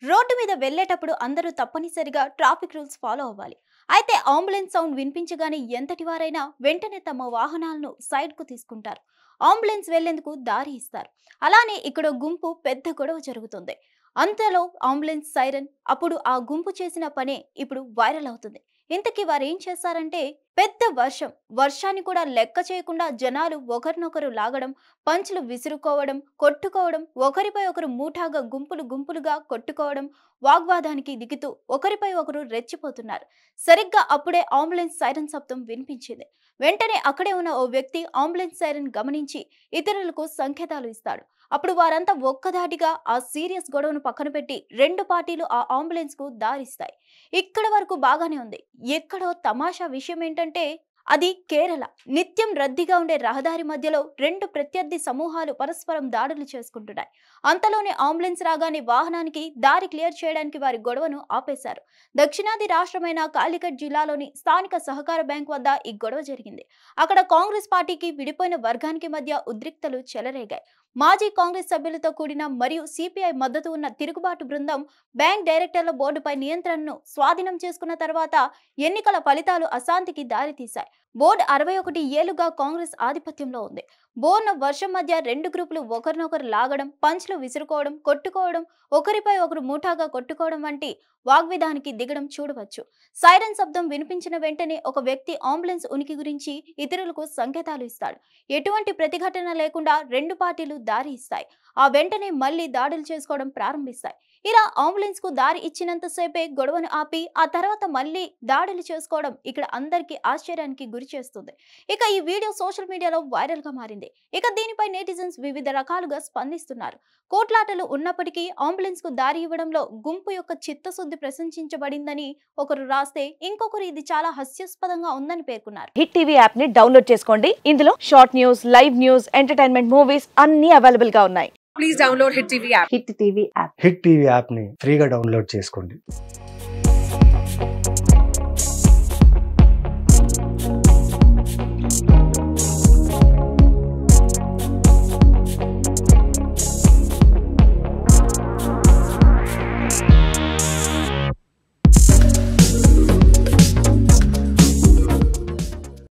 Road మీద వెళ్ళేటప్పుడు అందరూ తప్పనిసరిగా ట్రాఫిక్ రూల్స్ ఫాలో అవ్వాలి. అయితే అంబులెన్స్ సౌండ్ వినిపించగానే ఎంతటి వారైనా వెంటనే తమ వాహనాలను సైడ్కు తీసుకుంటారు. అంబులెన్స్ వెళ్లేందుకు దారి ఇస్తారు. అలానే ఇక్కడ గుంపు పెద్ద గొడవ జరుగుతుంది. అంతలో అంబులెన్స్ సైరన్ అప్పుడు ఆ గుంపు చేసిన పనే ఇప్పుడు వైరల్ అవుతుంది. ఇంతకీ వారు ఏం చేశారంటే పెద్ద వర్షాన్ని కూడా లెక్క చేయకుండా జనాలు ఒకరినొకరు లాగడం, పంచులు విసురుకోవడం, కొట్టుకోవడం, ఒకరిపై ఒకరు ముఠాగా గుంపులుగా కొట్టుకోవడం, వాగ్వాదానికి దిగుతూ ఒకరిపై ఒకరు రెచ్చిపోతున్నారు. సరిగ్గా అప్పుడే అంబులెన్స్ సైరన్ శబ్దం వినిపించింది. వెంటనే అక్కడే ఉన్న ఓ వ్యక్తి అంబులెన్స్ సైరన్ గమనించి ఇతరులకు సంకేతాలు ఇస్తాడు. అప్పుడు వారంతా ఒక్కధాటిగా ఆ సీరియస్ గొడవను పక్కన పెట్టి రెండు పార్టీలు ఆ అంబులెన్స్ కు దారిస్తాయి. ఇక్కడ వరకు బాగానే ఉంది. ఎక్కడో తమాషా విషయం ఏంటంటే అది కేరళ. నిత్యం రద్దీగా ఉండే రహదారి మధ్యలో రెండు ప్రత్యర్థి సమూహాలు పరస్పరం దాడులు చేసుకుంటున్నాయి. అంతలోనే అంబులెన్స్ రాగానే వాహనానికి దారి క్లియర్ చేయడానికి వారి గొడవను ఆపేశారు. దక్షిణాది రాష్ట్రమైన కాలికట్ జిల్లాలోని స్థానిక సహకార బ్యాంక్ వద్ద ఈ గొడవ జరిగింది. అక్కడ కాంగ్రెస్ పార్టీకి విడిపోయిన వర్గానికి మధ్య ఉద్రిక్తలు చెలరేగాయి. మాజీ కాంగ్రెస్ సభ్యులతో కూడిన మరియు సిపిఐ మద్దతు ఉన్న తిరుగుబాటు బృందం బ్యాంక్ డైరెక్టర్ల బోర్డుపై నియంత్రణను స్వాధీనం చేసుకున్న తర్వాత ఎన్నికల ఫలితాలు అశాంతికి దారితీశాయి. బోర్డు 61 ఏళ్లుగా కాంగ్రెస్ ఆధిపత్యంలో ఉంది. బోర్న వర్షం మధ్య రెండు గ్రూపులు ఒకరినొకరు లాగడం, పంచ్లు విసురుకోవడం, కొట్టుకోవడం, ఒకరిపై ఒకరు ముఠాగా కొట్టుకోవడం వంటి వాగ్విధానికి దిగడం చూడవచ్చు. సైరన్ శబ్దం వినిపించిన వెంటనే ఒక వ్యక్తి అంబులెన్స్ ఉనికి గురించి ఇతరులకు సంకేతాలు ఇస్తాడు. ఎటువంటి ప్రతిఘటన లేకుండా రెండు పార్టీలు దారి ఇస్తాయి. ఆ వెంటనే మళ్లీ దాడులు చేసుకోవడం ప్రారంభిస్తాయి. ఇలా అంబులెన్స్ కు దారి ఇచ్చినంతసేపే గొడవను ఆపి ఆ తర్వాత మళ్లీ దాడులు చేసుకోవడం ఇక్కడ అందరికీ ఆశ్చర్యానికి గురి చేస్తుంది. ఇక ఈ వీడియో సోషల్ మీడియాలో వైరల్ గా మారింది. ఇక దీనిపై నెటిజన్స్ వివిధ రకాలుగా స్పందిస్తున్నారు. కోట్లాటలు ఉన్నప్పటికీ అంబులెన్స్ కు దారి ఇవ్వడంలో గుంపు యొక్క చిత్తశుద్ధి ప్రశంసించబడిందని ఒకరు రాస్తే, ఇంకొకరు ఇది చాలా హాస్యాస్పదంగా ఉందని పేర్కొన్నారు. హిట్ టీవీ యాప్ ని డౌన్లోడ్ చేసుకోండి. ఇందులో short news, live news, entertainment movies అన్ని అవైలబుల్ గా ఉన్నాయి. Please download Hit TV app. Hit TV app hit TV app ని ఫ్రీగా డౌన్లోడ్ చేసుకోండి.